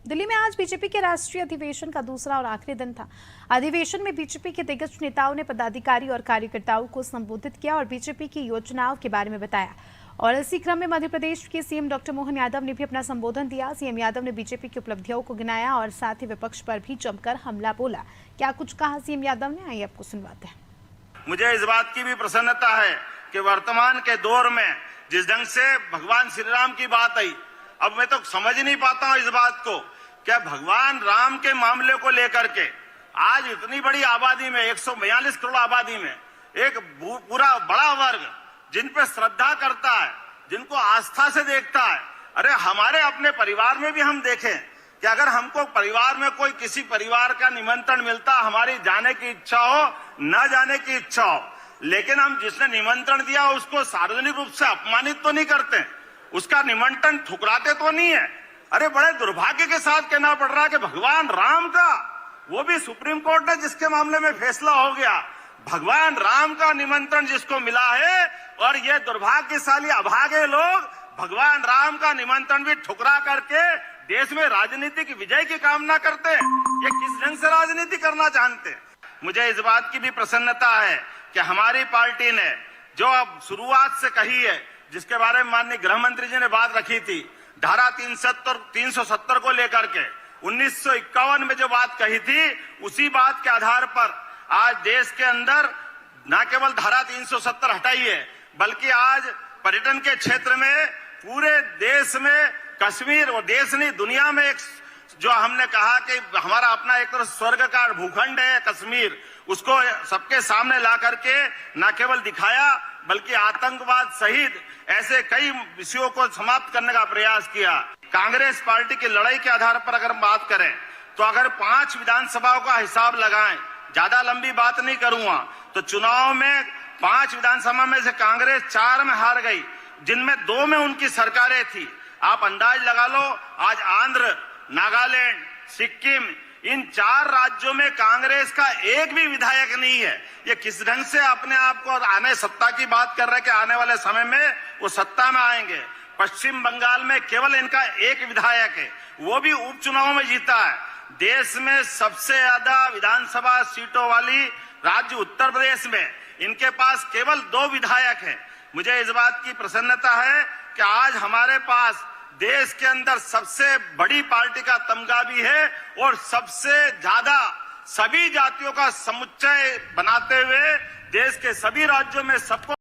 दिल्ली में आज बीजेपी के राष्ट्रीय अधिवेशन का दूसरा और आखिरी दिन था। अधिवेशन में बीजेपी के दिग्गज नेताओं ने पदाधिकारी और कार्यकर्ताओं को संबोधित किया और बीजेपी की योजनाओं के बारे में बताया। और इसी क्रम में मध्य प्रदेश के सीएम डॉक्टर मोहन यादव ने भी अपना संबोधन दिया। सीएम यादव ने बीजेपी की उपलब्धियों को गिनाया और साथ ही विपक्ष पर भी जमकर हमला बोला। क्या कुछ कहा सीएम यादव ने, आइए आपको सुनवाते हैं। मुझे इस बात की भी प्रसन्नता है कि वर्तमान के दौर में जिस ढंग से भगवान श्री राम की बात आई, अब मैं तो समझ नहीं पाता हूं इस बात को, क्या भगवान राम के मामले को लेकर के आज इतनी बड़ी आबादी में 142 करोड़ आबादी में एक पूरा बड़ा वर्ग जिन पे श्रद्धा करता है, जिनको आस्था से देखता है। अरे हमारे अपने परिवार में भी हम देखें कि अगर हमको परिवार में कोई किसी परिवार का निमंत्रण मिलता, हमारी जाने की इच्छा हो, न जाने की इच्छा हो, लेकिन हम जिसने निमंत्रण दिया उसको सार्वजनिक रूप से अपमानित तो नहीं करते, उसका निमंत्रण ठुकराते तो नहीं है। अरे बड़े दुर्भाग्य के साथ कहना पड़ रहा है कि भगवान राम का, वो भी सुप्रीम कोर्ट ने जिसके मामले में फैसला हो गया, भगवान राम का निमंत्रण जिसको मिला है, और ये दुर्भाग्यशाली अभागे लोग भगवान राम का निमंत्रण भी ठुकरा करके देश में राजनीतिक विजय की कामना करते हैं। ये किस ढंग से राजनीति करना चाहते हैं? मुझे इस बात की भी प्रसन्नता है कि हमारी पार्टी ने जो अब शुरुआत से कही है, जिसके बारे में माननीय गृह मंत्री जी ने बात रखी थी, धारा 370 को लेकर के 1951 में जो बात कही थी, उसी बात के आधार पर आज देश के अंदर न केवल धारा 370 हटाई है, बल्कि आज पर्यटन के क्षेत्र में पूरे देश में कश्मीर, और देश नहीं दुनिया में एक जो हमने कहा कि हमारा अपना एक तरह स्वर्ग का भूखंड है कश्मीर, उसको सबके सामने ला करके न केवल दिखाया, बल्कि आतंकवाद सहित ऐसे कई विषयों को समाप्त करने का प्रयास किया। कांग्रेस पार्टी की लड़ाई के आधार पर अगर हम बात करें तो अगर 5 विधानसभाओं का हिसाब लगाएं, ज्यादा लंबी बात नहीं करूंगा, तो चुनाव में 5 विधानसभा में से कांग्रेस 4 में हार गई, जिनमें 2 में उनकी सरकारें थी। आप अंदाज लगा लो, आज आंध्र, नागालैंड, सिक्किम, इन 4 राज्यों में कांग्रेस का एक भी विधायक नहीं है। ये किस ढंग से अपने आप को आने सत्ता की बात कर रहे हैं कि आने वाले समय में वो सत्ता में आएंगे। पश्चिम बंगाल में केवल इनका एक विधायक है, वो भी उपचुनाव में जीता है। देश में सबसे ज्यादा विधानसभा सीटों वाली राज्य उत्तर प्रदेश में इनके पास केवल 2 विधायक हैं। मुझे इस बात की प्रसन्नता है कि आज हमारे पास देश के अंदर सबसे बड़ी पार्टी का तमगा भी है, और सबसे ज्यादा सभी जातियों का समुच्चय बनाते हुए देश के सभी राज्यों में सबको